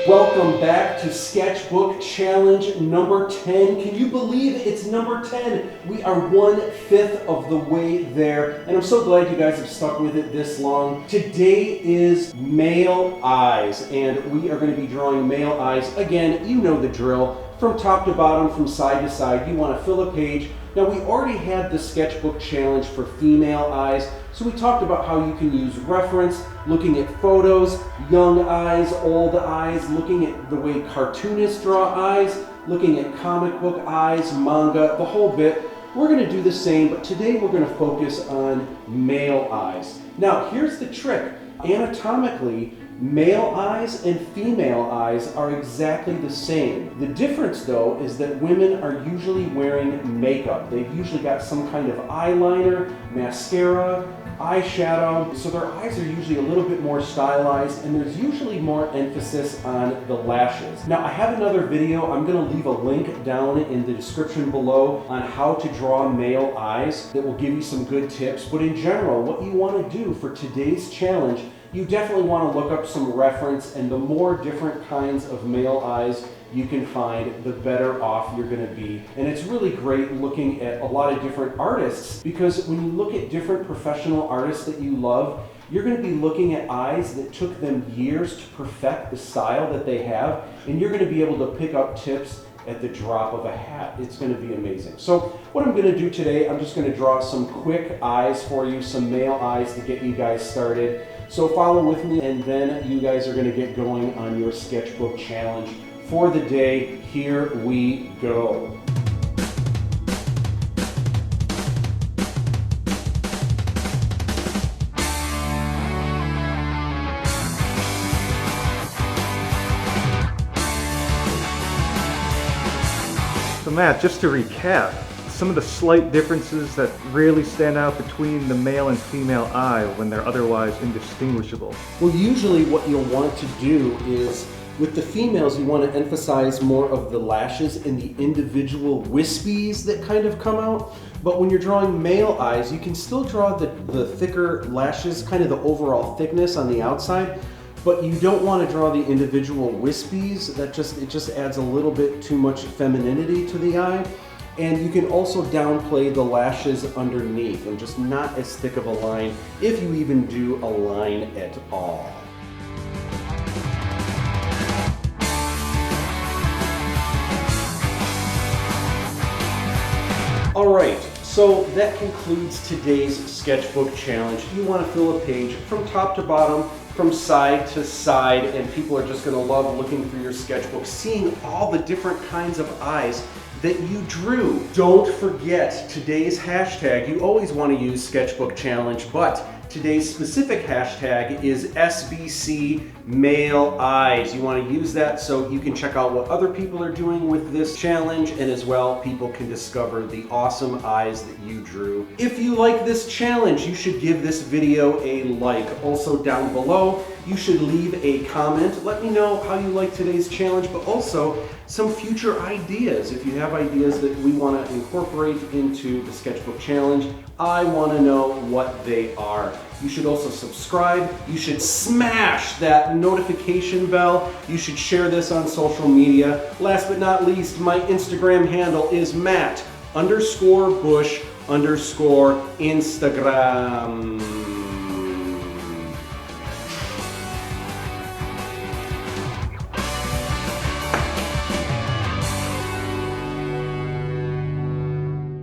Welcome back to Sketchbook Challenge number 10. Can you believe it's number 10? We are 1/5 of the way there, and I'm so glad you guys have stuck with it this long. Today is male eyes, and we are going to be drawing male eyes. Again, you know the drill. From top to bottom, from side to side, you want to fill a page. Now, we already had the Sketchbook Challenge for female eyes, so we talked about how you can use reference, looking at photos, young eyes, old eyes, looking at the way cartoonists draw eyes, looking at comic book eyes, manga, the whole bit. We're going to do the same, but today we're going to focus on male eyes. Now, here's the trick. Anatomically, male eyes and female eyes are exactly the same. The difference, though, is that women are usually wearing makeup. They've usually got some kind of eyeliner, mascara, eyeshadow, so their eyes are usually a little bit more stylized, and there's usually more emphasis on the lashes. Now, I have another video. I'm going to leave a link down in the description below on how to draw male eyes that will give you some good tips. But in general, what you want to do for today's challenge, you definitely want to look up some reference, and the more different kinds of male eyes you can find, the better off you're going to be. And it's really great looking at a lot of different artists, because when you look at different professional artists that you love, you're going to be looking at eyes that took them years to perfect the style that they have, and you're going to be able to pick up tips at the drop of a hat. It's going to be amazing. So what I'm going to do today, I'm just going to draw some quick eyes for you, some male eyes to get you guys started. So follow with me, and then you guys are going to get going on your sketchbook challenge for the day. Here we go. So Matt, just to recap, some of the slight differences that really stand out between the male and female eye when they're otherwise indistinguishable. Well, usually what you'll want to do is, with the females, you want to emphasize more of the lashes and the individual wispies that kind of come out. But when you're drawing male eyes, you can still draw the thicker lashes, kind of the overall thickness on the outside, but you don't want to draw the individual wispies. It just adds a little bit too much femininity to the eye. And you can also downplay the lashes underneath, and just not as thick of a line, if you even do a line at all. All right, so that concludes today's sketchbook challenge. You want to fill a page from top to bottom, from side to side, and people are just going to love looking through your sketchbook, seeing all the different kinds of eyes that you drew. Don't forget today's hashtag. You always want to use sketchbook challenge, but today's specific hashtag is SBC male eyes. You want to use that so you can check out what other people are doing with this challenge, and as well, people can discover the awesome eyes that you drew. If you like this challenge, you should give this video a like. Also down below, you should leave a comment. Let me know how you like today's challenge, but also some future ideas. If you have ideas that we want to incorporate into the sketchbook challenge, I want to know what they are. You should also subscribe. You should smash that notification bell. You should share this on social media. Last but not least, my Instagram handle is Matt_Busch_Instagram.